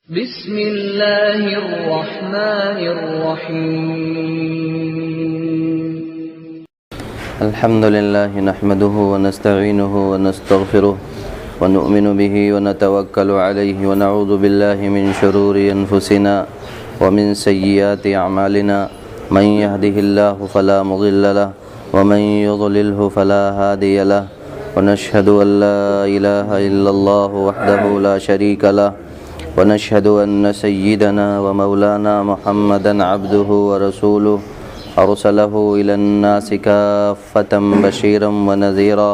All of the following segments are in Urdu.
بسم اللہ الرحمن الرحیم الحمد للہ نحمده ونستعینه ونستغفره ونؤمن به ونتوکل علیہ ونعوذ باللہ من شرور انفسنا ومن سیئات اعمالنا من يهده الله فلا مضل له ومن يضلله فلا هادي له ونشهد ان لا اله الا الله وحده لا شريك له ونشهد أن سيدنا ومولانا محمدا عبده ورسوله أرسله إلى الناس كافة بشيرا ونذيرا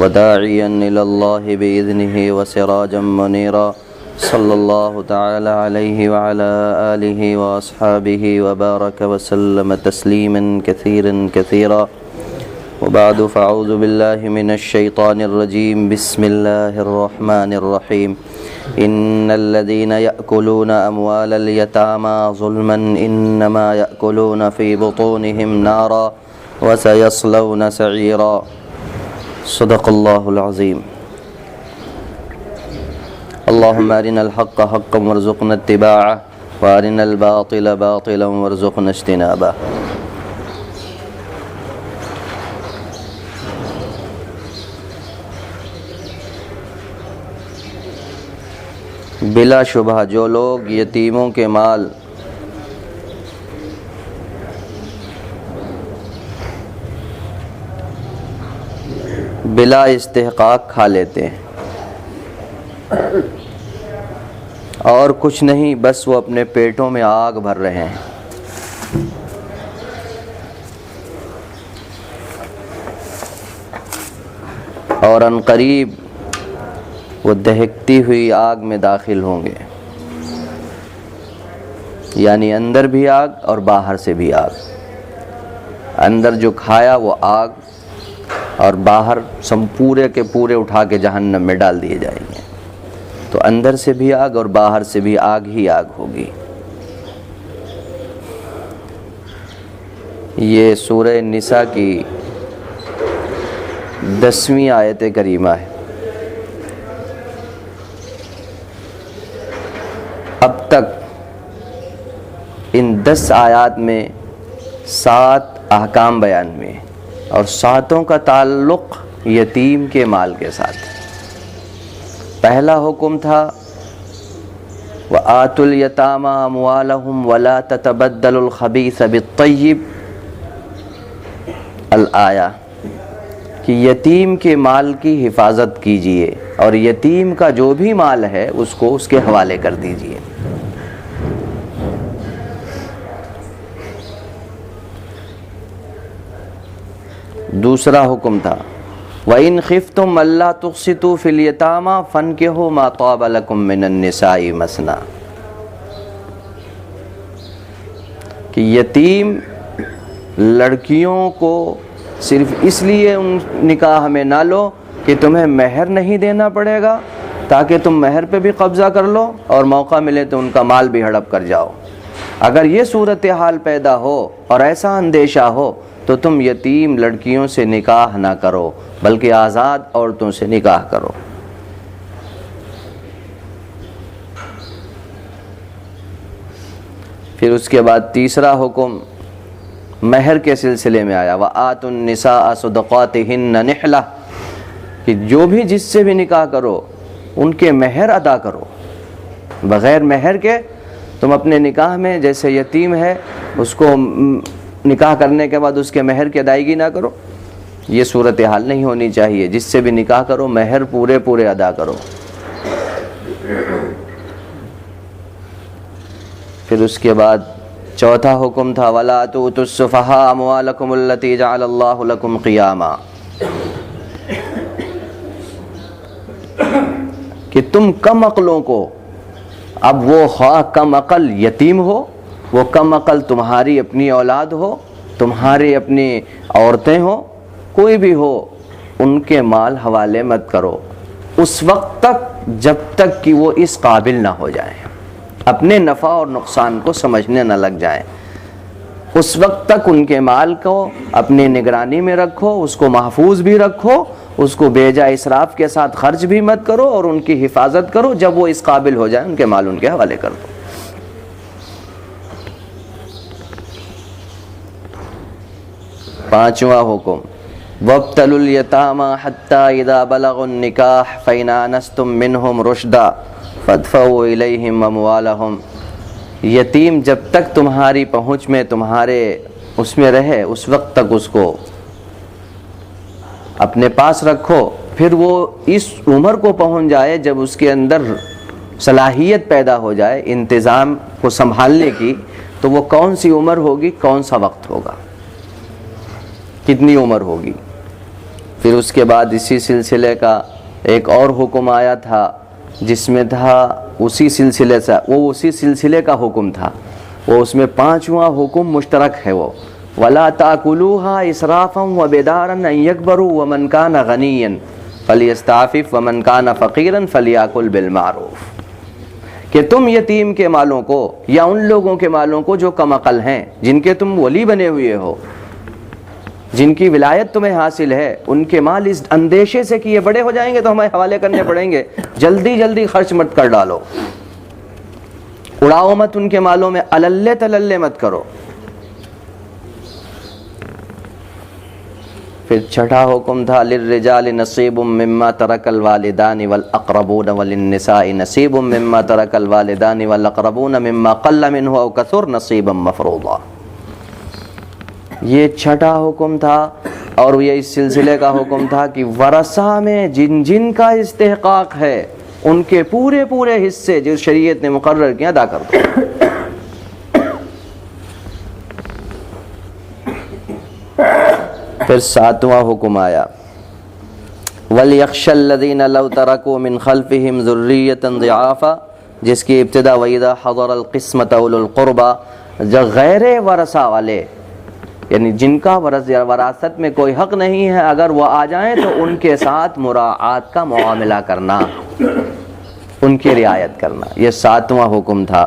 وداعيا إلى الله بإذنه وسراجا منيرا صلى الله تعالى عليه وعلى آله وأصحابه وبارك وسلم تسليما كثيرا كثيرا وبعد فأعوذ بالله من الشيطان الرجيم بسم الله الرحمن الرحيم إن الذين يأكلون أموال اليتامى ظلما إنما يأكلون في بطونهم نارا وسيصلون سعيرا صدق الله العظيم اللهم أرنا الحق حقا وارزقنا اتباعه وأرنا الباطل باطلا وارزقنا اجتنابه. بلا شبہ جو لوگ یتیموں کے مال بلا استحقاق کھا لیتے ہیں اور کچھ نہیں، بس وہ اپنے پیٹوں میں آگ بھر رہے ہیں، اور عنقریب وہ دہکتی ہوئی آگ میں داخل ہوں گے، یعنی اندر بھی آگ اور باہر سے بھی آگ. اندر جو کھایا وہ آگ، اور باہر سب پورے کے پورے اٹھا کے جہنم میں ڈال دیے جائیں گے. تو اندر سے بھی آگ اور باہر سے بھی آگ ہی آگ ہوگی. یہ سورہ نساء کی 10ویں آیت کریمہ ہے. اب تک ان 10 آیات میں 7 احکام بیان ہوئے اور 7 کا تعلق یتیم کے مال کے ساتھ. پہلا حکم تھا وَآتُوا الْيَتَامَى أَمْوَالَهُمْ وَلَا تَتَبَدَّلُوا الْخَبِيثَ بِالطَّيِّبِ الآیہ، کہ یتیم کے مال کی حفاظت کیجئے اور یتیم کا جو بھی مال ہے اس کو اس کے حوالے کر دیجئے. دوسرا حکم تھا وَإِنْ خِفْتُمْ أَلَّا تُقْسِطُوا فِي الْيَتَامَى فَانكِحُوا مَا طَابَ لَكُم مِّنَ النِّسَاءِ مَثْنَىٰ، کہ یتیم لڑکیوں کو صرف اس لیے نکاح میں نہ لو کہ تمہیں مہر نہیں دینا پڑے گا تاکہ تم مہر پہ بھی قبضہ کر لو اور موقع ملے تو ان کا مال بھی ہڑپ کر جاؤ. اگر یہ صورتحال پیدا ہو اور ایسا اندیشہ ہو تو تم یتیم لڑکیوں سے نکاح نہ کرو بلکہ آزاد عورتوں سے نکاح کرو. پھر اس کے بعد تیسرا حکم مہر کے سلسلے میں آیا وَآتُوا النِّسَاءَ صَدَقَاتِهِنَّ نِحْلَةً، کہ جو بھی جس سے بھی نکاح کرو ان کے مہر ادا کرو. بغیر مہر کے تم اپنے نکاح میں، جیسے یتیم ہے اس کو نکاح کرنے کے بعد اس کے مہر کی ادائیگی نہ کرو. یہ صورتحال نہیں ہونی چاہیے. جس سے بھی نکاح کرو مہر پورے ادا کرو. پھر اس کے بعد چوتھا حکم تھا وَلَا تُؤْتُوا السُّفَهَاءَ أَمْوَالَكُمُ الَّتِي جَعَلَ اللَّهُ لَكُمْ قِيَامًا، کہ تم کم عقلوں کو، اب وہ خواہ کم عقل یتیم ہو، وہ کم عقل تمہاری اپنی اولاد ہو، تمہاری اپنی عورتیں ہوں، کوئی بھی ہو، ان کے مال حوالے مت کرو اس وقت تک جب تک کہ وہ اس قابل نہ ہو جائیں، اپنے نفع اور نقصان کو سمجھنے نہ لگ جائیں. اس وقت تک ان کے مال کو اپنی نگرانی میں رکھو، اس کو محفوظ بھی رکھو اس کو بے جا اسراف کے ساتھ خرچ بھی مت کرو اور ان کی حفاظت کرو. جب وہ اس قابل ہو جائیں ان کے مال ان کے حوالے کر دو. پانچواں حکم وَابْتَلُوا الْيَتَامَى حَتَّى إِذَا بَلَغُوا النِّكَاحَ فَإِنْ آنَسْتُم مِّنْهُمْ رُشْدًا فَادْفَعُوا إِلَيْهِمْ أَمْوَالَهُمْ. یتیم جب تک تمہاری پہنچ میں تمہارے اس میں رہے اس وقت تک اس کو اپنے پاس رکھو. پھر وہ اس عمر کو پہنچ جائے جب اس کے اندر صلاحیت پیدا ہو جائے انتظام کو سنبھالنے کی, تو وہ کون سی عمر ہوگی, کون سا وقت ہوگا, کتنی عمر ہوگی. پھر اس کے بعد اسی سلسلے کا ایک اور حکم آیا تھا جس میں تھا اسی سلسلے سے, وہ اسی سلسلے کا حکم تھا, وہ اس میں پانچواں حکم مشترک ہے. وہ وَلَا تَأْكُلُوهَا إِسْرَافًا وَبِدَارًا أَن يَكْبَرُوا وَمَنْ كَانَ غَنِيًّا فَلْيَسْتَعْفِفْ وَمَنْ كَانَ فَقِيرًا فَلْيَأْكُلْ بِالْمَعْرُوفِ. کہ تم یتیم کے مالوں کو یا ان لوگوں کے مالوں کو جو کم عقل ہیں, جن کے تم ولی بنے ہوئے ہو, جن کی ولایت تمہیں حاصل ہے, ان کے مال اس اندیشے سے کہ یہ بڑے ہو جائیں گے تو ہمیں حوالے کرنے پڑیں گے, جلدی جلدی خرچ مت کر ڈالو, اڑاؤ مت ان کے مالوں میں, اللے تللے مت کرو. پھر چھٹا حکم تھا للرجال نصیب مما ترک الوالدان والاقربون وللنساء نصیب مما ترک الوالدان والاقربون مما قل منه او کثر نصیبا مفروضا. یہ چھٹا حکم تھا. اور یہ اس سلسلے کا حکم تھا کہ ورثہ میں جن جن کا استحقاق ہے ان کے پورے پورے حصے جو شریعت نے مقرر کیا ادا کر دو. پھر ساتواں حکم آیا وَلْيَخْشَ الَّذِينَ لَوْ تَرَكُوا مِنْ خَلْفِهِمْ ذُرِّيَّةً ضِعَافًا, جس کی ابتدا وَإِذَا حَضَرَ الْقِسْمَةَ أُولُو الْقُرْبَى, جو غیر ورثہ والے یعنی جن کا وراثت میں کوئی حق نہیں ہے, اگر وہ آ جائیں تو ان کے ساتھ مراعات کا معاملہ کرنا, ان کی رعایت کرنا. یہ ساتواں حکم تھا.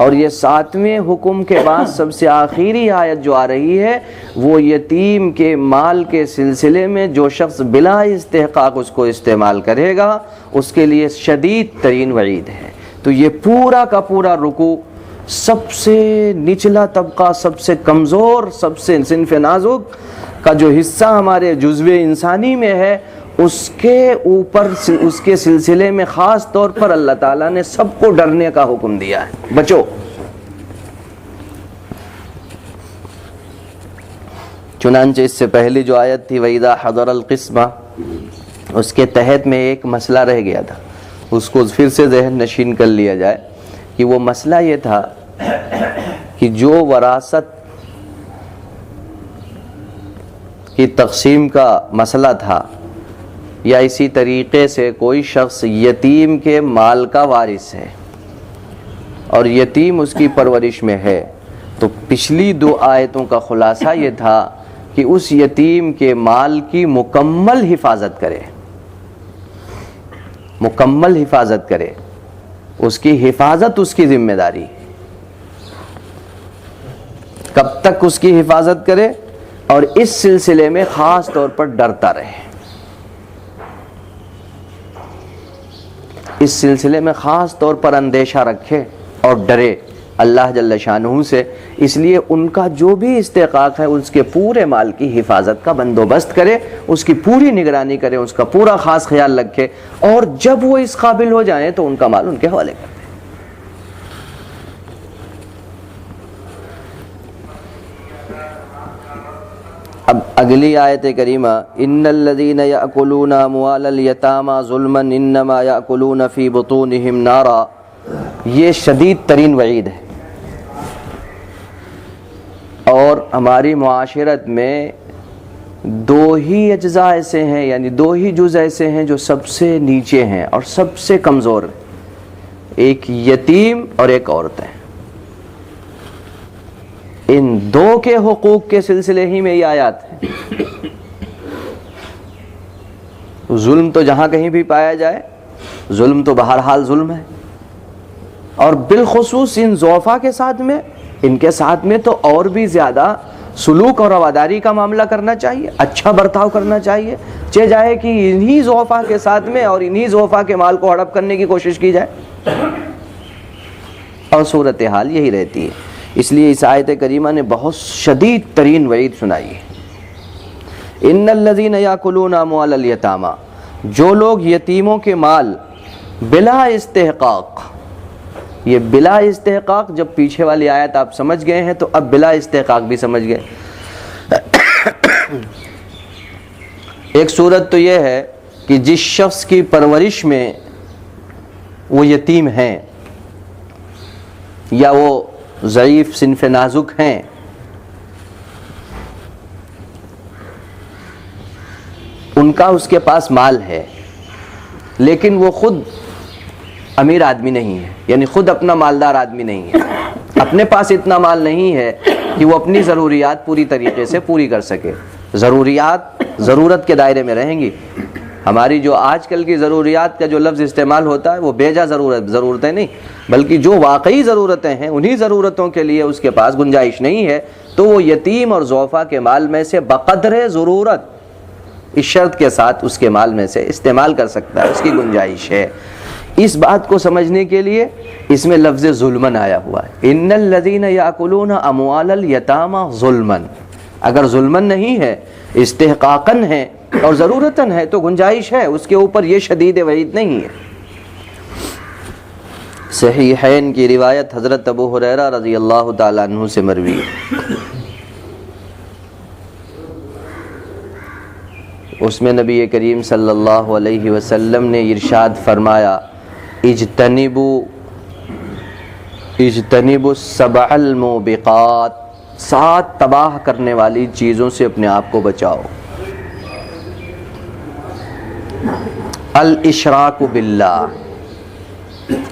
اور یہ ساتویں حکم کے بعد سب سے آخری آیت جو آ رہی ہے وہ یتیم کے مال کے سلسلے میں جو شخص بلا استحقاق اس کو استعمال کرے گا اس کے لیے شدید ترین وعید ہے. تو یہ پورا کا پورا رکوع سب سے نچلا طبقہ, سب سے کمزور, سب سے صنف نازک کا جو حصہ ہمارے جزو انسانی میں ہے, اس کے اوپر اس کے سلسلے میں خاص طور پر اللہ تعالیٰ نے سب کو ڈرنے کا حکم دیا ہے, بچو. چنانچہ اس سے پہلی جو آیت تھی وَإِذَا حَضَرَ الْقِسْمَةَ, اس کے تحت میں ایک مسئلہ رہ گیا تھا, اس کو پھر سے ذہن نشین کر لیا جائے کہ وہ مسئلہ یہ تھا کہ جو وراثت کی تقسیم کا مسئلہ تھا, یا اسی طریقے سے کوئی شخص یتیم کے مال کا وارث ہے اور یتیم اس کی پرورش میں ہے, تو پچھلی دو آیتوں کا خلاصہ یہ تھا کہ اس یتیم کے مال کی مکمل حفاظت کرے, مکمل حفاظت کرے, اس کی حفاظت اس کی ذمہ داری. کب تک اس کی حفاظت کرے, اور اس سلسلے میں خاص طور پر ڈرتا رہے, اس سلسلے میں خاص طور پر اندیشہ رکھے اور ڈرے اللہ جل شانہ سے. اس لیے ان کا جو بھی استحقاق ہے اس کے پورے مال کی حفاظت کا بندوبست کرے, اس کی پوری نگرانی کرے, اس کا پورا خاص خیال رکھے, اور جب وہ اس قابل ہو جائیں تو ان کا مال ان کے حوالے کر دے. اب اگلی آیت کریمہ ان الذین یأکلون اموال الیتامی ظلما انما یأکلون فی بطونہم نارا, یہ شدید ترین وعید ہے. اور ہماری معاشرت میں دو ہی اجزاء ایسے ہیں, یعنی دو ہی جز ایسے ہیں جو سب سے نیچے ہیں اور سب سے کمزور ہیں, ایک یتیم اور ایک عورت ہے. ان دو کے حقوق کے سلسلے ہی میں یہ آیات ہے. ظلم تو جہاں کہیں بھی پایا جائے, ظلم تو بہرحال ظلم ہے, اور بالخصوص ان ضعفاء کے ساتھ میں, ان کے ساتھ میں تو اور بھی زیادہ سلوک اور رواداری کا معاملہ کرنا چاہیے, اچھا برتاؤ کرنا چاہیے, سوچے جائے کہ انہی ضعفاء کے ساتھ میں اور انہی ضعفاء کے مال کو ہڑپ کرنے کی کوشش کی جائے، اور صورتحال یہی رہتی ہے۔ اس لیے اس آیت کریمہ نے بہت شدید ترین وعید سنائی ہے۔ ان الذین یاکلون اموال الیتامی، جو لوگ یتیموں کے مال بلا استحقاق، یہ بلا استحقاق، جب پیچھے والی آیت آپ سمجھ گئے ہیں تو اب بلا استحقاق بھی سمجھ گئے۔ ایک صورت تو یہ ہے کہ جس شخص کی پرورش میں وہ یتیم ہیں یا وہ ضعیف صنف نازک ہیں، ان کا اس کے پاس مال ہے لیکن وہ خود امیر آدمی نہیں ہے، یعنی خود اپنا مالدار آدمی نہیں ہے، اپنے پاس اتنا مال نہیں ہے کہ وہ اپنی ضروریات پوری طریقے سے پوری کر سکے۔ ضروریات ضرورت کے دائرے میں رہیں گی۔ ہماری جو آج کل کی ضروریات کا جو لفظ استعمال ہوتا ہے وہ بیجا ضرورتیں نہیں، بلکہ جو واقعی ضرورتیں ہیں انہی ضرورتوں کے لیے اس کے پاس گنجائش نہیں ہے، تو وہ یتیم اور ضعفاء کے مال میں سے بقدر ضرورت، اس شرط کے ساتھ اس کے مال میں سے استعمال کر سکتا ہے، اس کی گنجائش ہے۔ اس بات کو سمجھنے کے لیے اس میں لفظ ظلمن آیا ہوا ہے، ان الذین یاکلون اموال الیتامی ظلمن۔ اگر ظلمن نہیں ہے، استحقاقاً ہے اور ضرورتاً ہے تو گنجائش ہے، اس کے اوپر یہ شدید وعید نہیں ہے۔ صحیحین کی روایت حضرت ابو ہریرہ رضی اللہ تعالیٰ عنہ سے مروی ہے، اس میں نبی کریم صلی اللہ علیہ وسلم نے ارشاد فرمایا، اجتنبوا السبع الموبقات، 7 تباہ کرنے والی چیزوں سے اپنے آپ کو بچاؤ۔ الاشراک باللہ،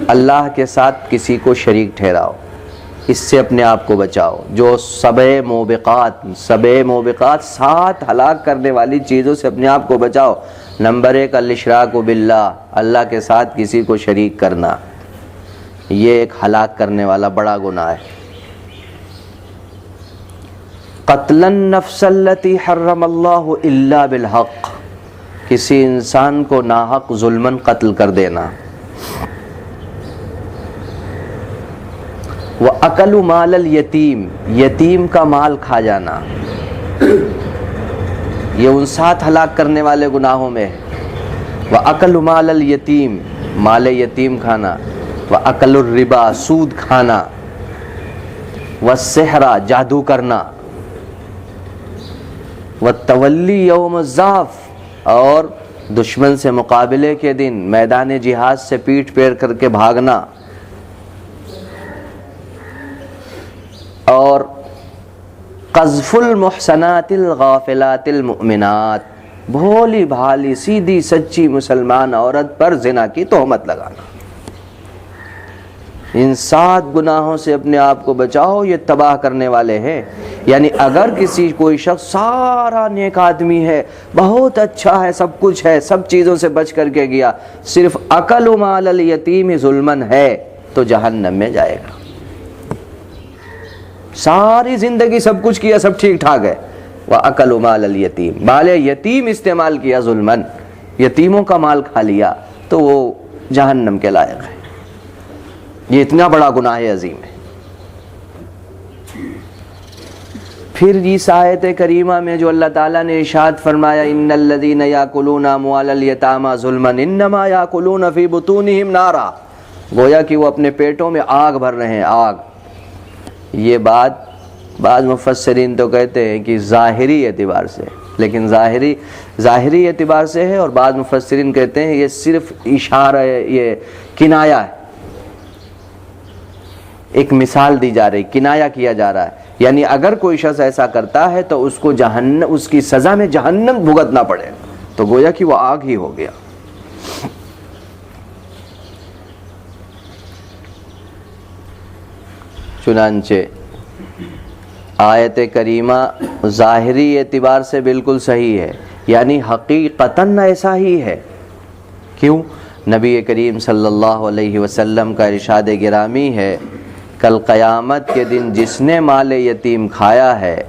اللہ کے ساتھ کسی کو شریک ٹھہراؤ، اس سے اپنے آپ کو بچاؤ۔ جو سبع موبقات 7 ہلاک کرنے والی چیزوں سے اپنے آپ کو بچاؤ۔ نمبر 1 الاشراک باللہ، اللہ کے ساتھ کسی کو شریک کرنا، یہ ایک ہلاک کرنے والا بڑا گناہ ہے۔ قتل النفس التي حرم اللہ الا بالحق، کسی انسان کو ناحق ظلماً قتل کر دینا۔ وَأَكَلُ مَالَ الْيَتِيمِ، یتیم کا مال کھا جانا، یہ ان 7 ہلاک کرنے والے گناہوں میں ہے۔ وَأَكَلُ مَالَ الْيَتِيمِ، مال یتیم کھانا۔ وَأَكَلُ الرِّبَا، سود کھانا۔ وَالسِّحْرَ، جادو کرنا۔ وَالتَّوَلِّي يَوْمَ الزَّحْفِ، اور دشمن سے مقابلے کے دن میدان جہاد سے پیٹ پھیر کر کے بھاگنا۔ اور قذف المحصنات الغافلات المؤمنات، بھولی بھالی سیدھی سچی مسلمان عورت پر زنا کی تہمت لگانا۔ ان 7 گناہوں سے اپنے آپ کو بچاؤ، یہ تباہ کرنے والے ہیں۔ یعنی اگر کوئی شخص سارا نیک آدمی ہے، بہت اچھا ہے، سب کچھ ہے، سب چیزوں سے بچ کر کے گیا، صرف اکل مال الیتیم ظلمن ہے تو جہنم میں جائے گا۔ ساری زندگی سب کچھ کیا، سب ٹھیک ٹھاک ہے، وَأَكَلُ مَالَ الْيَتِيمِ، مال یتیم استعمال کیا ظلمن، یتیموں کا مال کھا لیا تو وہ جہنم کے لائق ہے۔ یہ اتنا بڑا گناہ عظیم ہے۔ پھر اس آیت کریمہ میں جو اللہ تعالیٰ نے ارشاد فرمایا، ان الذین یاکلون اموال الیتامی ظلما انما یاکلون فی بطونہم نارا، گویا کہ وہ اپنے پیٹوں میں آگ بھر رہے ہیں، آگ۔ یہ بات بعض مفسرین تو کہتے ہیں کہ ظاہری اعتبار سے، لیکن ظاہری اعتبار سے ہے، اور بعض مفسرین کہتے ہیں یہ صرف اشارہ ہے، یہ کنایہ ہے، ایک مثال دی جا رہی، کنایہ کیا جا رہا ہے۔ یعنی اگر کوئی شخص ایسا کرتا ہے تو اس کو جہنم، اس کی سزا میں جہنم بھگتنا پڑے گا، تو گویا کہ وہ آگ ہی ہو گیا۔ چنانچہ آیت کریمہ ظاہری اعتبار سے بالکل صحیح ہے، یعنی حقیقتاً ایسا ہی ہے۔ کیوں؟ نبی کریم صلی اللہ علیہ وسلم کا ارشاد گرامی ہے، کل قیامت کے دن جس نے مال یتیم کھایا ہے،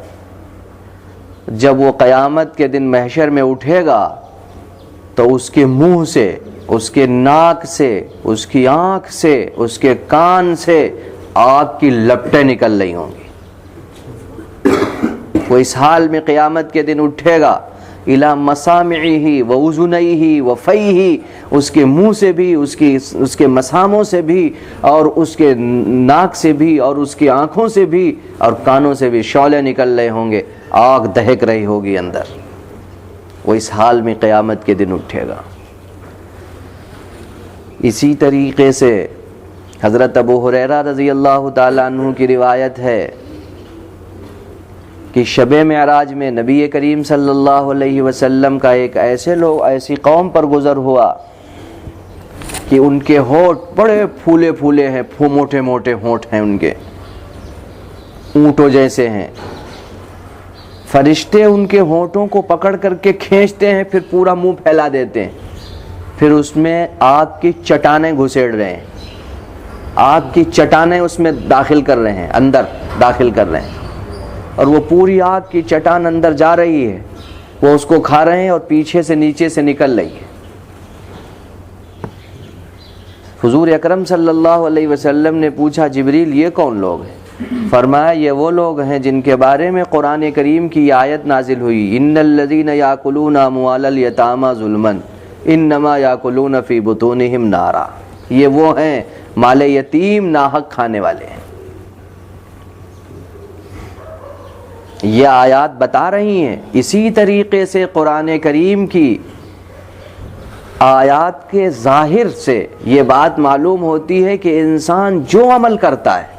جب وہ قیامت کے دن محشر میں اٹھے گا تو اس کے منہ سے، اس کے ناک سے، اس کی آنکھ سے، اس کے کان سے آگ کی لپٹیں نکل رہی ہوں گی۔ وہ اس حال میں قیامت کے دن اٹھے گا، الی مسامعہ و اذنیہ و فیہ، اس کے منہ سے بھی، اس کے مساموں سے بھی، اور اس کے ناک سے بھی، اور اس کی آنکھوں سے بھی، اور کانوں سے بھی شعلے نکل رہے ہوں گے، آگ دہک رہی ہوگی اندر۔ وہ اس حال میں قیامت کے دن اٹھے گا۔ اسی طریقے سے حضرت ابو ہریرہ رضی اللہ تعالیٰ عنہ کی روایت ہے کہ شب معراج میں نبی کریم صلی اللہ علیہ وسلم کا ایک ایسی قوم پر گزر ہوا کہ ان کے ہونٹ بڑے پھولے پھولے ہیں، موٹے موٹے ہونٹ ہیں ان کے، اونٹوں جیسے ہیں۔ فرشتے ان کے ہونٹوں کو پکڑ کر کے کھینچتے ہیں، پھر پورا منہ پھیلا دیتے ہیں، پھر اس میں آگ کی چٹانیں گھسیڑ رہے ہیں، آگ کی چٹانیں اس میں داخل کر رہے ہیں، اندر داخل کر رہے ہیں، اور وہ پوری آگ کی چٹان اندر جا رہی ہے، وہ اس کو کھا رہے ہیں اور پیچھے سے نیچے سے نکل رہی ہے۔ حضور اکرم صلی اللہ علیہ وسلم نے پوچھا جبریل یہ کون لوگ ہیں؟ فرمایا یہ وہ لوگ ہیں جن کے بارے میں قرآن کریم کی آیت نازل ہوئی، ان الذین یاکلون اموال الیتامی ظلما انما یاکلون فی بطونہم نارا، یہ وہ ہیں مال یتیم ناحق کھانے والے ہیں۔ یہ آیات بتا رہی ہیں۔ اسی طریقے سے قرآن کریم کی آیات کے ظاہر سے یہ بات معلوم ہوتی ہے کہ انسان جو عمل کرتا ہے،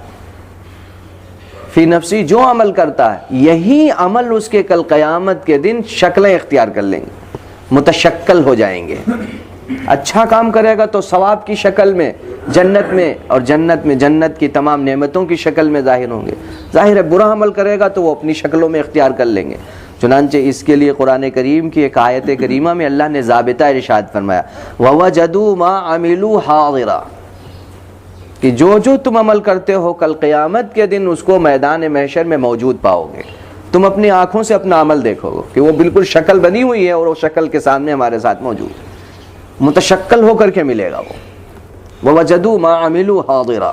فی نفسی جو عمل کرتا ہے، یہی عمل اس کے کل قیامت کے دن شکلیں اختیار کر لیں گے، متشکل ہو جائیں گے۔ اچھا کام کرے گا تو ثواب کی شکل میں جنت میں، اور جنت کی تمام نعمتوں کی شکل میں ظاہر ہوں گے۔ ظاہر ہے برا عمل کرے گا تو وہ اپنی شکلوں میں اختیار کر لیں گے۔ چنانچہ اس کے لیے قرآن کریم کی ایک آیت کریمہ میں اللہ نے ضابطہ ارشاد فرمایا، وَوَجَدُوا مَا عَمِلُوا حَاضِرًا، کہ جو تم عمل کرتے ہو کل قیامت کے دن اس کو میدان محشر میں موجود پاؤ گے۔ تم اپنی آنکھوں سے اپنا عمل دیکھو گے کہ وہ بالکل شکل بنی ہوئی ہے اور وہ شکل کے سامنے ہمارے ساتھ موجود ہے، متشکل ہو کر کے ملے گا وہ۔ وَوَجَدُوا مَا عَمِلُوا حَاضِرًا،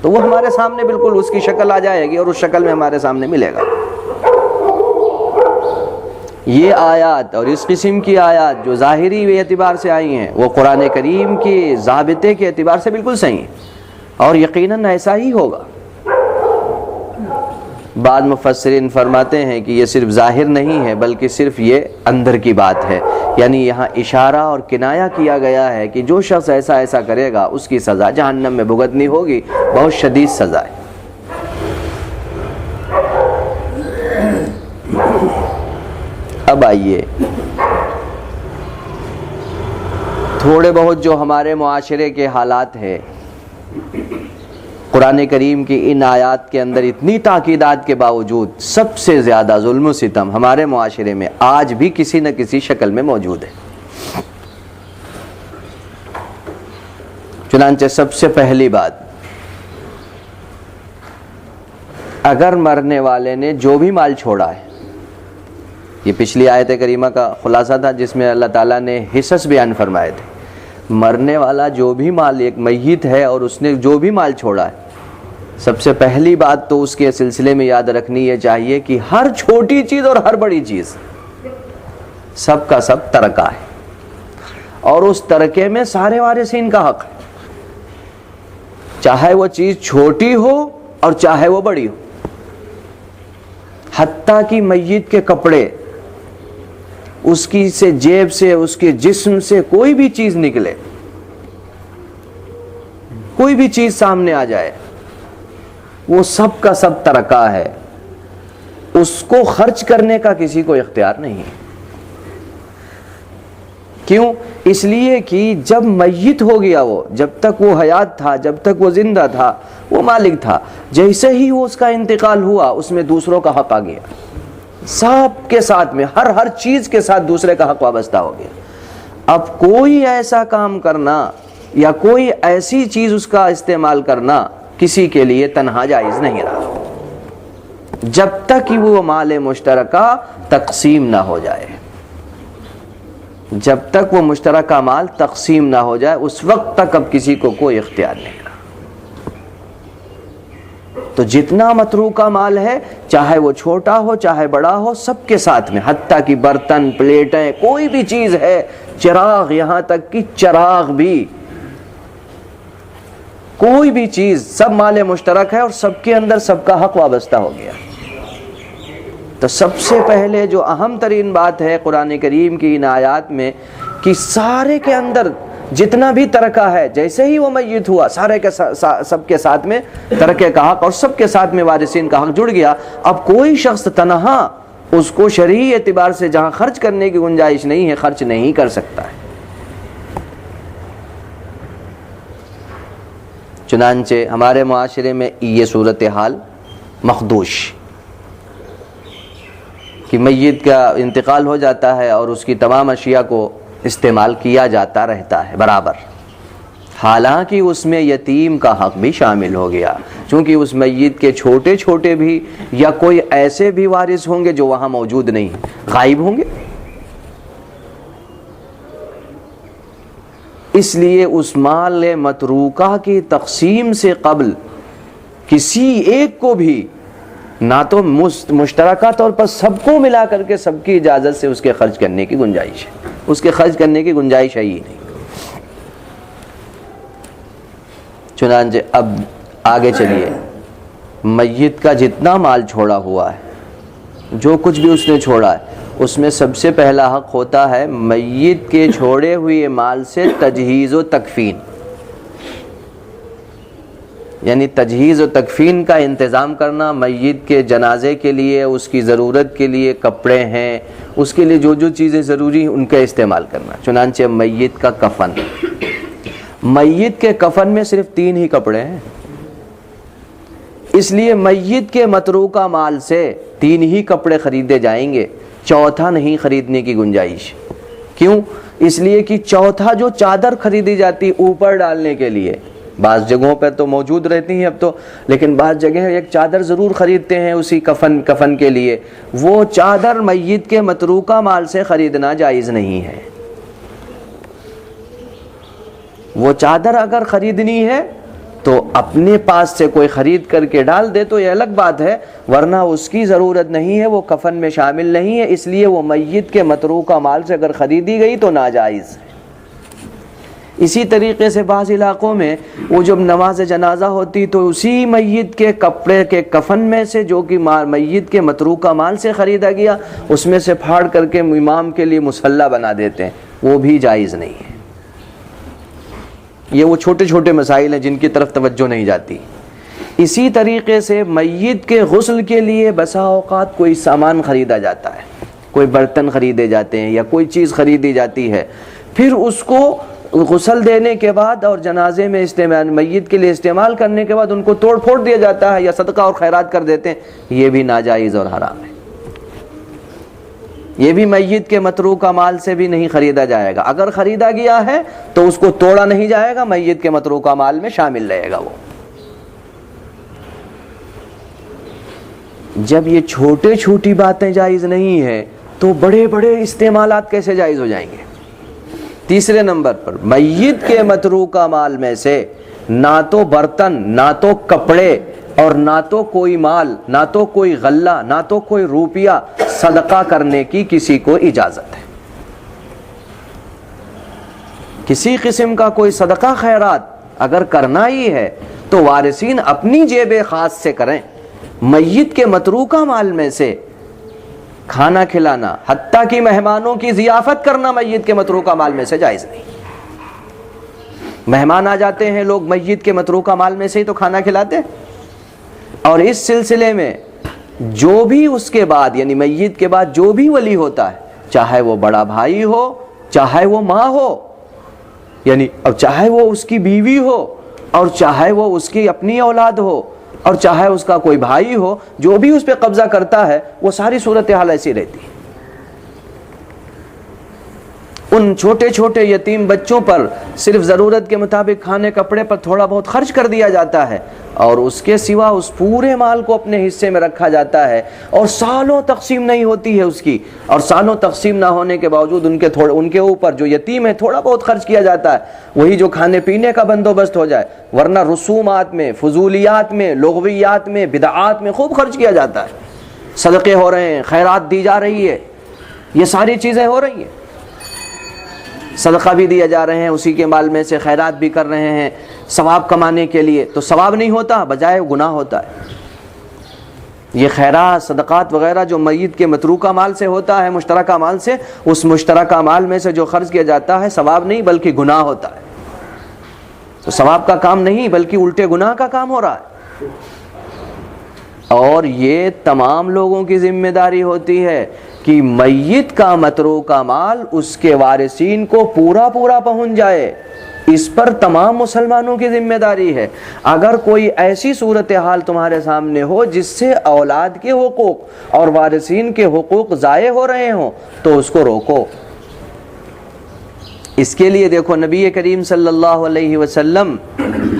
تو وہ ہمارے سامنے بالکل اس کی شکل آ جائے گی اور اس شکل میں ہمارے سامنے ملے گا۔ یہ آیات اور اس قسم کی آیات جو ظاہری اعتبار سے آئی ہیں وہ قرآن کریم کے ضابطے کے اعتبار سے بالکل صحیح ہیں، اور یقیناً ایسا ہی ہوگا۔ بعض مفسرین فرماتے ہیں کہ یہ صرف ظاہر نہیں ہے بلکہ صرف یہ اندر کی بات ہے، یعنی یہاں اشارہ اور کنایہ کیا گیا ہے کہ جو شخص ایسا کرے گا اس کی سزا جہنم میں بھگتنی ہوگی، بہت شدید سزا ہے۔ اب آئیے تھوڑے بہت جو ہمارے معاشرے کے حالات ہیں، قرآن کریم کی ان آیات کے اندر اتنی تاکیدات کے باوجود سب سے زیادہ ظلم و ستم ہمارے معاشرے میں آج بھی کسی نہ کسی شکل میں موجود ہے۔ چنانچہ سب سے پہلی بات، اگر مرنے والے نے جو بھی مال چھوڑا ہے، یہ پچھلی آیت کریمہ کا خلاصہ تھا جس میں اللہ تعالیٰ نے حصص بیان فرمائے تھے۔ مرنے والا جو بھی مال، ایک میت ہے اور اس نے جو بھی مال چھوڑا ہے، سب سے پہلی بات تو اس کے سلسلے میں یاد رکھنی یہ چاہیے کہ ہر چھوٹی چیز اور ہر بڑی چیز سب کا سب ترکہ ہے، اور اس ترکے میں سارے وارثین کا حق ہے، چاہے وہ چیز چھوٹی ہو اور چاہے وہ بڑی ہو۔ حتیٰ کہ میت کے کپڑے، اس کی سے جیب سے، اس کے جسم سے کوئی بھی چیز نکلے، کوئی بھی چیز سامنے آ جائے، وہ سب کا سب ترکہ ہے، اس کو خرچ کرنے کا کسی کو اختیار نہیں ہے۔ کیوں؟ اس لیے کہ جب میت ہو گیا، وہ جب تک وہ حیات تھا، جب تک وہ زندہ تھا، وہ مالک تھا، جیسے ہی وہ اس کا انتقال ہوا اس میں دوسروں کا حق آ گیا، سب کے ساتھ میں ہر چیز کے ساتھ دوسرے کا حق وابستہ ہو گیا۔ اب کوئی ایسا کام کرنا یا کوئی ایسی چیز اس کا استعمال کرنا کسی کے لیے تنہا جائز نہیں رہا جب تک کہ وہ مال مشترکہ تقسیم نہ ہو جائے۔ جب تک وہ مشترکہ مال تقسیم نہ ہو جائے اس وقت تک اب کسی کو کوئی اختیار نہیں رہا۔ تو جتنا متروکہ مال ہے، چاہے وہ چھوٹا ہو چاہے بڑا ہو، سب کے ساتھ میں، حتیٰ کہ برتن، پلیٹیں، کوئی بھی چیز ہے، چراغ، یہاں تک کہ چراغ بھی، کوئی بھی چیز، سب مال مشترک ہے اور سب کے اندر سب کا حق وابستہ ہو گیا۔ تو سب سے پہلے جو اہم ترین بات ہے قرآن کریم کی ان آیات میں کہ سارے کے اندر جتنا بھی ترکہ ہے، جیسے ہی وہ میت ہوا سارے کے سب کے ساتھ میں ترکے کا حق اور سب کے ساتھ میں وارثین کا حق جڑ گیا۔ اب کوئی شخص تنہا اس کو شرعی اعتبار سے جہاں خرچ کرنے کی گنجائش نہیں ہے خرچ نہیں کر سکتا ہے۔ چنانچہ ہمارے معاشرے میں یہ صورتحال مخدوش کہ میت کا انتقال ہو جاتا ہے اور اس کی تمام اشیاء کو استعمال کیا جاتا رہتا ہے برابر، حالانکہ اس میں یتیم کا حق بھی شامل ہو گیا، چونکہ اس میت کے چھوٹے چھوٹے بھی یا کوئی ایسے بھی وارث ہوں گے جو وہاں موجود نہیں، غائب ہوں گے۔ اس لیے اس مال متروکہ کی تقسیم سے قبل کسی ایک کو بھی نہ تو مشترکہ طور پر سب کو ملا کر کے سب کی اجازت سے اس کے خرچ کرنے کی گنجائش ہے، اس کے خرچ کرنے کی گنجائش ہے ہی نہیں۔ چنانچہ اب آگے چلیے، میت کا جتنا مال چھوڑا ہوا ہے، جو کچھ بھی اس نے چھوڑا ہے، اس میں سب سے پہلا حق ہوتا ہے میت کے چھوڑے ہوئے مال سے تجہیز و تکفین، یعنی تجہیز و تکفین کا انتظام کرنا، میت کے جنازے کے لیے، اس کی ضرورت کے لیے کپڑے ہیں، اس کے لیے جو جو چیزیں ضروری ہیں ان کا استعمال کرنا۔ چنانچہ میت کا کفن، میت کے کفن میں صرف 3 ہی کپڑے ہیں، اس لیے میت کے متروکہ مال سے 3 ہی کپڑے خریدے جائیں گے، چوتھا نہیں خریدنے کی گنجائش۔ کیوں؟ اس لیے کہ چوتھا جو چادر خریدی جاتی اوپر ڈالنے کے لیے، بعض جگہوں پر تو موجود رہتی ہیں اب تو، لیکن بعض جگہ ایک چادر ضرور خریدتے ہیں اسی کفن کے لیے، وہ چادر میت کے متروکہ مال سے خریدنا جائز نہیں ہے۔ وہ چادر اگر خریدنی ہے تو اپنے پاس سے کوئی خرید کر کے ڈال دے تو یہ الگ بات ہے، ورنہ اس کی ضرورت نہیں ہے، وہ کفن میں شامل نہیں ہے، اس لیے وہ میت کے متروکہ مال سے اگر خریدی گئی تو ناجائز ہے۔ اسی طریقے سے بعض علاقوں میں وہ جب نماز جنازہ ہوتی تو اسی میت کے کپڑے کے کفن میں سے جو کہ میت کے متروکہ مال سے خریدا گیا اس میں سے پھاڑ کر کے امام کے لیے مصلی بنا دیتے ہیں، وہ بھی جائز نہیں ہے۔ یہ وہ چھوٹے چھوٹے مسائل ہیں جن کی طرف توجہ نہیں جاتی۔ اسی طریقے سے میت کے غسل کے لیے بسا اوقات کوئی سامان خریدا جاتا ہے، کوئی برتن خریدے جاتے ہیں یا کوئی چیز خریدی جاتی ہے، پھر اس کو غسل دینے کے بعد اور جنازے میں استعمال میت کے لیے استعمال کرنے کے بعد ان کو توڑ پھوڑ دیا جاتا ہے یا صدقہ اور خیرات کر دیتے ہیں، یہ بھی ناجائز اور حرام ہے۔ یہ بھی میت کے متروکہ مال سے بھی نہیں خریدا جائے گا، اگر خریدا گیا ہے تو اس کو توڑا نہیں جائے گا، میت کے متروکہ مال میں شامل رہے گا وہ۔ جب یہ چھوٹے چھوٹی باتیں جائز نہیں ہیں تو بڑے بڑے استعمالات کیسے جائز ہو جائیں گے؟ تیسرے نمبر پر میت کے متروکہ مال میں سے نہ تو برتن، نہ تو کپڑے اور نہ تو کوئی مال، نہ تو کوئی غلہ، نہ تو کوئی روپیہ صدقہ کرنے کی کسی کو اجازت ہے۔ کسی قسم کا کوئی صدقہ خیرات اگر کرنا ہی ہے تو وارثین اپنی جیب خاص سے کریں، میت کے متروکہ مال میں سے کھانا کھلانا، حتیٰ کہ مہمانوں کی ضیافت کرنا میت کے متروکہ مال میں سے جائز نہیں۔ مہمان آ جاتے ہیں، لوگ میت کے متروکہ مال میں سے ہی تو کھانا کھلاتے ہیں، اور اس سلسلے میں جو بھی اس کے بعد یعنی میت کے بعد جو بھی ولی ہوتا ہے، چاہے وہ بڑا بھائی ہو، چاہے وہ ماں ہو، یعنی اور چاہے وہ اس کی بیوی ہو، اور چاہے وہ اس کی اپنی اولاد ہو، اور چاہے اس کا کوئی بھائی ہو، جو بھی اس پہ قبضہ کرتا ہے وہ ساری صورتحال ایسی رہتی ہے۔ ان چھوٹے چھوٹے یتیم بچوں پر صرف ضرورت کے مطابق کھانے کپڑے پر تھوڑا بہت خرچ کر دیا جاتا ہے، اور اس کے سوا اس پورے مال کو اپنے حصے میں رکھا جاتا ہے، اور سالوں تقسیم نہیں ہوتی ہے اس کی، اور سالوں تقسیم نہ ہونے کے باوجود ان کے اوپر جو یتیم ہے تھوڑا بہت خرچ کیا جاتا ہے، وہی جو کھانے پینے کا بندوبست ہو جائے، ورنہ رسومات میں، فضولیات میں، لغویات میں، بدعات میں خوب خرچ کیا جاتا ہے، صدقے ہو رہے ہیں، خیرات دی جا رہی ہے، یہ ساری چیزیں ہو رہی ہیں، صدقہ بھی دیا جا رہے ہیں، اسی کے مال میں سے خیرات بھی کر رہے ہیں ثواب کمانے کے لیے، تو ثواب نہیں ہوتا، بجائے گناہ ہوتا ہے۔ یہ خیرات صدقات وغیرہ جو میت کے متروکہ مال سے ہوتا ہے، مشترکہ مال سے، اس مشترکہ مال میں سے جو خرچ کیا جاتا ہے ثواب نہیں بلکہ گناہ ہوتا ہے، تو ثواب کا کام نہیں بلکہ الٹے گناہ کا کام ہو رہا ہے۔ اور یہ تمام لوگوں کی ذمہ داری ہوتی ہے کہ میت کا متروکہ مال اس کے وارثین کو پورا پورا پہنچ جائے، اس پر تمام مسلمانوں کی ذمہ داری ہے۔ اگر کوئی ایسی صورتحال تمہارے سامنے ہو جس سے اولاد کے حقوق اور وارثین کے حقوق ضائع ہو رہے ہوں تو اس کو روکو۔ اس کے لیے دیکھو نبی کریم صلی اللہ علیہ وسلم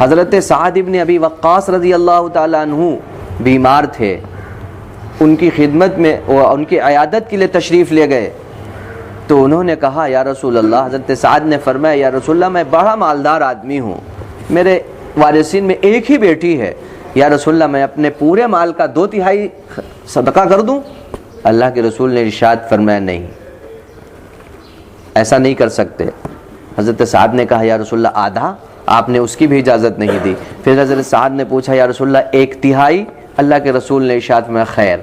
حضرت سعد بن ابی وقاص رضی اللہ تعالیٰ عنہ بیمار تھے، ان کی خدمت میں ان کی عیادت کے لیے تشریف لے گئے، تو انہوں نے کہا یا رسول اللہ، حضرت سعد نے فرمایا یا رسول اللہ میں بڑا مالدار آدمی ہوں، میرے وارثین میں ایک ہی بیٹی ہے، یا رسول اللہ میں اپنے پورے مال کا 2/3 صدقہ کر دوں؟ اللہ کے رسول نے ارشاد فرمایا نہیں، ایسا نہیں کر سکتے۔ حضرت سعد نے کہا یا رسول اللہ آدھا؟ آپ نے اس کی بھی اجازت نہیں دی۔ پھر حضرت سعد نے پوچھا یا رسول اللہ 1/3؟ اللہ کے رسول نے ارشاد میں خیر،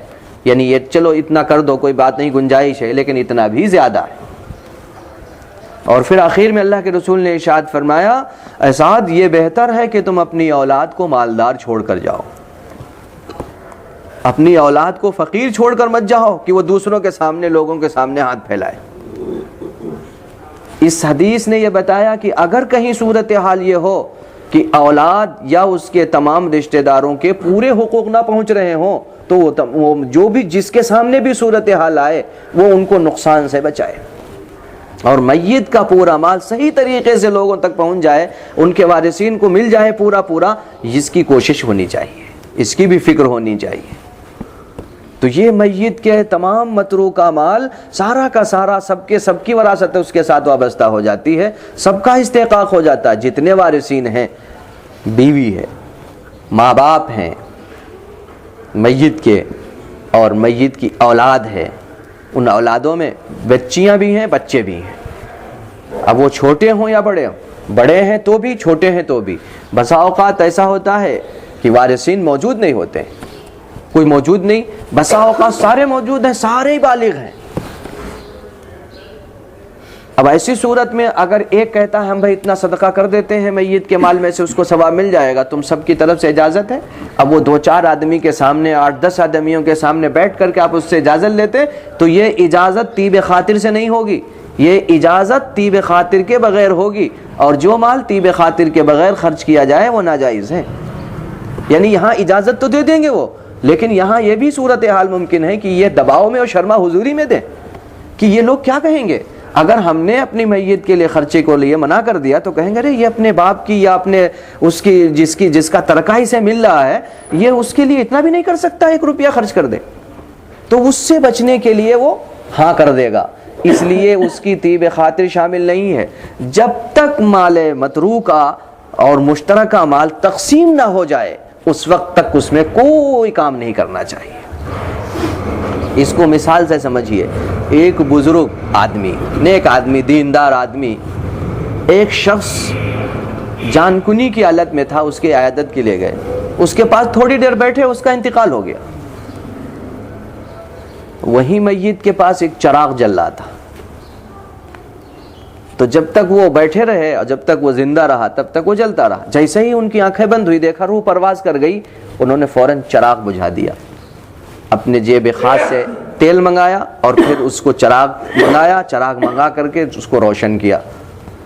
یعنی یہ چلو اتنا کر دو، کوئی بات نہیں، گنجائش ہے، لیکن اتنا بھی زیادہ ہے۔ اور پھر آخر میں اللہ کے رسول نے ارشاد فرمایا اے سعد یہ بہتر ہے کہ تم اپنی اولاد کو مالدار چھوڑ کر جاؤ، اپنی اولاد کو فقیر چھوڑ کر مت جاؤ کہ وہ دوسروں کے سامنے، لوگوں کے سامنے ہاتھ پھیلائے۔ اس حدیث نے یہ بتایا کہ اگر کہیں صورتحال یہ ہو کہ اولاد یا اس کے تمام رشتہ داروں کے پورے حقوق نہ پہنچ رہے ہوں تو وہ جو بھی جس کے سامنے بھی صورتحال آئے وہ ان کو نقصان سے بچائے، اور میت کا پورا مال صحیح طریقے سے لوگوں تک پہنچ جائے، ان کے وارثین کو مل جائے پورا پورا، اس کی کوشش ہونی چاہیے، اس کی بھی فکر ہونی چاہیے۔ تو یہ میت کے تمام متروکہ مال سارا کا سارا سب کی وراثت اس کے ساتھ وابستہ ہو جاتی ہے، سب کا استحقاق ہو جاتا ہے، جتنے وارثین ہیں، بیوی ہے، ماں باپ ہیں میت کے، اور میت کی اولاد ہے، ان اولادوں میں بچیاں بھی ہیں، بچے بھی ہیں، اب وہ چھوٹے ہوں یا بڑے ہوں، بڑے ہیں تو بھی، چھوٹے ہیں تو بھی۔ بسا اوقات ایسا ہوتا ہے کہ وارثین موجود نہیں ہوتے، کوئی موجود نہیں، بسا اوقات سارے موجود ہیں، سارے ہی بالغ ہیں۔ اب ایسی صورت میں اگر ایک کہتا ہے ہم بھائی اتنا صدقہ کر دیتے ہیں میت کے مال میں سے، اس کو ثواب مل جائے گا، تم سب کی طرف سے اجازت ہے؟ اب وہ 2-4 آدمی کے سامنے، 8-10 آدمیوں کے سامنے بیٹھ کر کے آپ اس سے اجازت لیتے تو یہ اجازت طیب خاطر سے نہیں ہوگی، یہ اجازت طیب خاطر کے بغیر ہوگی، اور جو مال طیب خاطر کے بغیر خرچ کیا جائے وہ ناجائز ہے۔ یعنی یہاں اجازت تو دے دیں گے وہ، لیکن یہاں یہ بھی صورتحال ممکن ہے کہ یہ دباؤ میں اور شرما حضوری میں دیں کہ یہ لوگ کیا کہیں گے۔ اگر ہم نے اپنی میت کے لیے خرچے کو لیے منع کر دیا تو کہیں گے ارے یہ اپنے باپ کی یا اپنے اس کی جس کا ترکہ سے مل رہا ہے، یہ اس کے لیے اتنا بھی نہیں کر سکتا 1 روپیہ خرچ کر دے، تو اس سے بچنے کے لیے وہ ہاں کر دے گا، اس لیے اس کی طیب خاطر شامل نہیں ہے۔ جب تک مال متروکہ اور مشترکہ مال تقسیم نہ ہو جائے اس وقت تک اس میں کوئی کام نہیں کرنا چاہیے۔ اس کو مثال سے سمجھیے، ایک بزرگ آدمی، نیک آدمی، دیندار آدمی، ایک شخص جان کنی کی حالت میں تھا، اس کی عیادت کے لیے گئے، اس کے پاس تھوڑی دیر بیٹھے، اس کا انتقال ہو گیا۔ وہیں میت کے پاس ایک چراغ جل رہا تھا، تو جب تک وہ بیٹھے رہے اور جب تک وہ زندہ رہا تب تک وہ جلتا رہا۔ جیسے ہی ان کی آنکھیں بند ہوئی، دیکھا روح پرواز کر گئی، انہوں نے فوراً چراغ بجھا دیا، اپنے جیب خاص سے تیل منگایا اور پھر اس کو چراغ منگا کر کے اس کو روشن کیا۔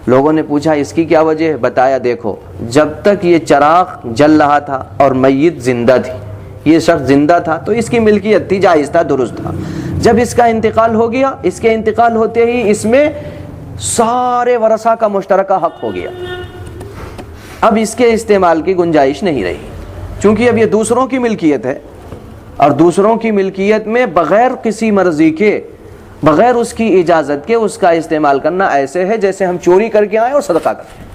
لوگوں نے پوچھا اس کی کیا وجہ ہے؟ بتایا دیکھو جب تک یہ چراغ جل رہا تھا اور میت زندہ تھی، یہ شخص زندہ تھا تو اس کی ملکیت تھی، جائز تھا، درست تھا۔ جب اس کا انتقال ہو گیا، اس کے انتقال ہوتے ہی اس میں سارے ورثہ کا مشترکہ حق ہو گیا. اب اس کے استعمال کی گنجائش نہیں رہی، چونکہ اب یہ دوسروں کی ملکیت ہے، اور دوسروں کی ملکیت میں بغیر کسی مرضی کے، بغیر اس کی اجازت کے اس کا استعمال کرنا ایسے ہے جیسے ہم چوری کر کے آئیں اور صدقہ کریں.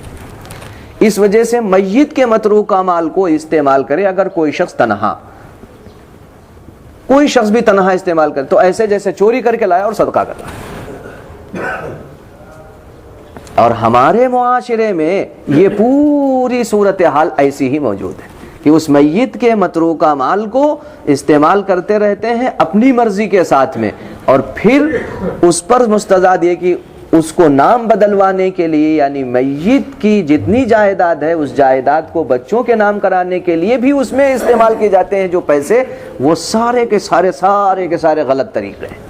اس وجہ سے میت کے متروکہ مال کو استعمال کرے اگر کوئی شخص تنہا، کوئی شخص بھی تنہا استعمال کرے تو ایسے جیسے چوری کر کے لایا اور صدقہ کر رہا. اور ہمارے معاشرے میں یہ پوری صورتحال ایسی ہی موجود ہے کہ اس میت کے متروکہ مال کو استعمال کرتے رہتے ہیں اپنی مرضی کے ساتھ میں، اور پھر اس پر مستزاد یہ کہ اس کو نام بدلوانے کے لیے، یعنی میت کی جتنی جائیداد ہے اس جائیداد کو بچوں کے نام کرانے کے لیے بھی اس میں استعمال کیے جاتے ہیں جو پیسے، وہ سارے کے سارے غلط طریقے ہیں.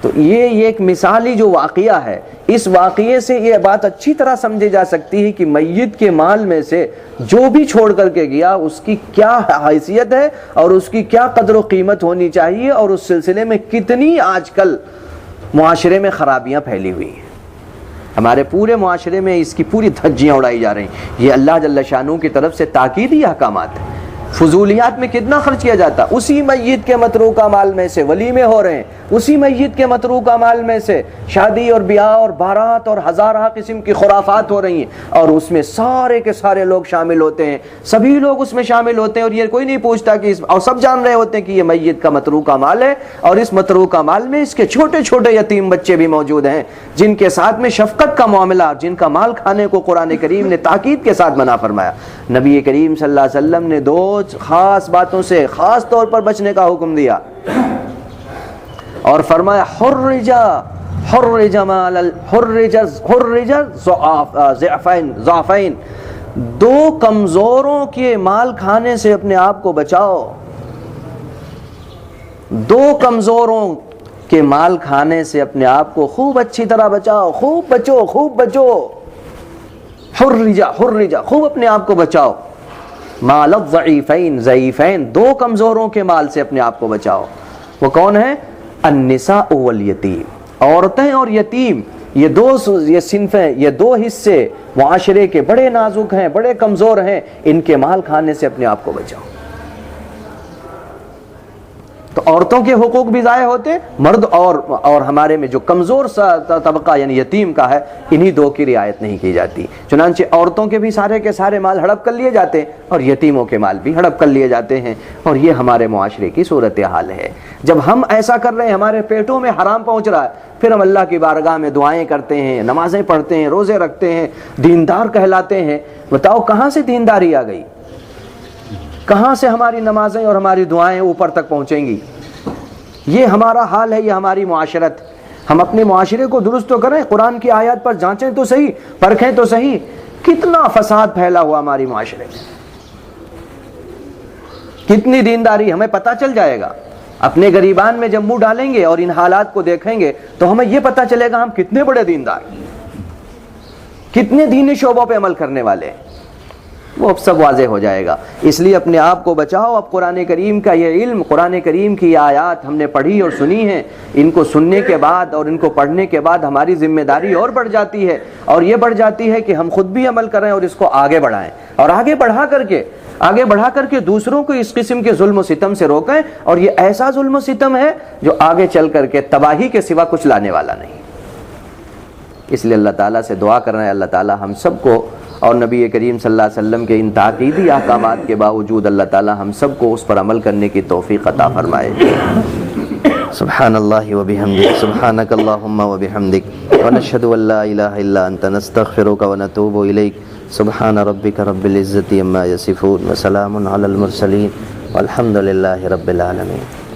تو یہ ایک مثالی جو واقعہ ہے، اس واقعے سے یہ بات اچھی طرح سمجھی جا سکتی ہے کہ میت کے مال میں سے جو بھی چھوڑ کر کے گیا اس کی کیا حیثیت ہے اور اس کی کیا قدر و قیمت ہونی چاہیے، اور اس سلسلے میں کتنی آج کل معاشرے میں خرابیاں پھیلی ہوئی ہیں. ہمارے پورے معاشرے میں اس کی پوری دھجیاں اڑائی جا رہی ہیں. یہ اللہ جل شانہ کی طرف سے تاکیدی احکامات ہیں. فضولیات میں کتنا خرچ کیا جاتا، اسی میت کے متروکہ مال میں سے ولیمے ہو رہے ہیں، اسی میت کے متروکہ مال میں سے شادی اور بیاہ اور بارات اور ہزارہ قسم کی خرافات ہو رہی ہیں، اور اس میں سارے کے سارے لوگ شامل ہوتے ہیں، سبھی لوگ اس میں شامل ہوتے ہیں، اور یہ کوئی نہیں پوچھتا کہ اور سب جان رہے ہوتے ہیں کہ یہ میت کا متروکہ مال ہے، اور اس متروکہ مال میں اس کے چھوٹے چھوٹے یتیم بچے بھی موجود ہیں جن کے ساتھ میں شفقت کا معاملہ، جن کا مال کھانے کو قرآن کریم نے تاکید کے ساتھ منع فرمایا. نبی کریم صلی اللہ علیہ وسلم نے دو خاص باتوں سے خاص طور پر بچنے کا حکم دیا، اور فرمایا ضعفین، دو کمزوروں کے مال کھانے سے اپنے آپ کو بچاؤ، دو کمزوروں کے مال کھانے سے اپنے آپ کو خوب اچھی طرح بچاؤ، خوب بچو، حرجا خوب اپنے آپ کو بچاؤ. مال الضعیفین، ضعیفین، دو کمزوروں کے مال سے اپنے آپ کو بچاؤ. وہ کون ہے؟ النساء والیتیم، عورتیں اور یتیم. یہ صنفیں، یہ دو حصے معاشرے کے بڑے نازک ہیں، بڑے کمزور ہیں، ان کے مال کھانے سے اپنے آپ کو بچاؤ. تو عورتوں کے حقوق بھی ضائع ہوتے، مرد اور ہمارے میں جو کمزور سا طبقہ یعنی یتیم کا ہے، انہی دو کی رعایت نہیں کی جاتی. چنانچہ عورتوں کے بھی سارے کے سارے مال ہڑپ کر لیے جاتے ہیں، اور یتیموں کے مال بھی ہڑپ کر لیے جاتے ہیں. اور یہ ہمارے معاشرے کی صورتحال ہے. جب ہم ایسا کر رہے ہیں، ہمارے پیٹوں میں حرام پہنچ رہا ہے، پھر ہم اللہ کی بارگاہ میں دعائیں کرتے ہیں، نمازیں پڑھتے ہیں، روزے رکھتے ہیں، دیندار کہلاتے ہیں. بتاؤ کہاں سے دینداری آ گئی؟ کہاں سے ہماری نمازیں اور ہماری دعائیں اوپر تک پہنچیں گی؟ یہ ہمارا حال ہے، یہ ہماری معاشرت. ہم اپنے معاشرے کو درست تو کریں، قرآن کی آیات پر جانچیں تو صحیح، پرکھیں تو صحیح. کتنا فساد پھیلا ہوا ہماری معاشرے میں، کتنی دینداری، ہمیں پتہ چل جائے گا. اپنے گریبان میں جب منہ ڈالیں گے اور ان حالات کو دیکھیں گے تو ہمیں یہ پتہ چلے گا ہم کتنے بڑے دیندار، کتنے دینی شعبوں پہ عمل کرنے والے ہیں. وہ اب سب واضح ہو جائے گا. اس لیے اپنے آپ کو بچاؤ. اب قرآن کریم کا یہ علم، قرآن کریم کی آیات ہم نے پڑھی اور سنی ہیں، ان کو سننے کے بعد اور ان کو پڑھنے کے بعد ہماری ذمہ داری اور بڑھ جاتی ہے، اور یہ بڑھ جاتی ہے کہ ہم خود بھی عمل کریں اور اس کو آگے بڑھائیں، اور آگے بڑھا کر کے دوسروں کو اس قسم کے ظلم و ستم سے روکیں. اور یہ ایسا ظلم و ستم ہے جو آگے چل کر کے تباہی کے سوا کچھ لانے والا نہیں. اس لیے اللہ تعالیٰ سے دعا کر رہے ہیں، اللہ تعالیٰ ہم سب کو اور نبی کریم صلی اللہ علیہ وسلم کے ان تاکیدی احکامات کے باوجود اللہ تعالیٰ ہم سب کو اس پر عمل کرنے کی توفیق عطا فرمائے. سبحان اللہ وبحمدہ، سبحانک اللہم وبحمدک، ونشہد ان لا الہ الا انت، نستغفرک ونتوب الیک. سبحان ربک رب العزۃ عما یصفون، وسلام علی المرسلین، والحمد للہ رب العالمین.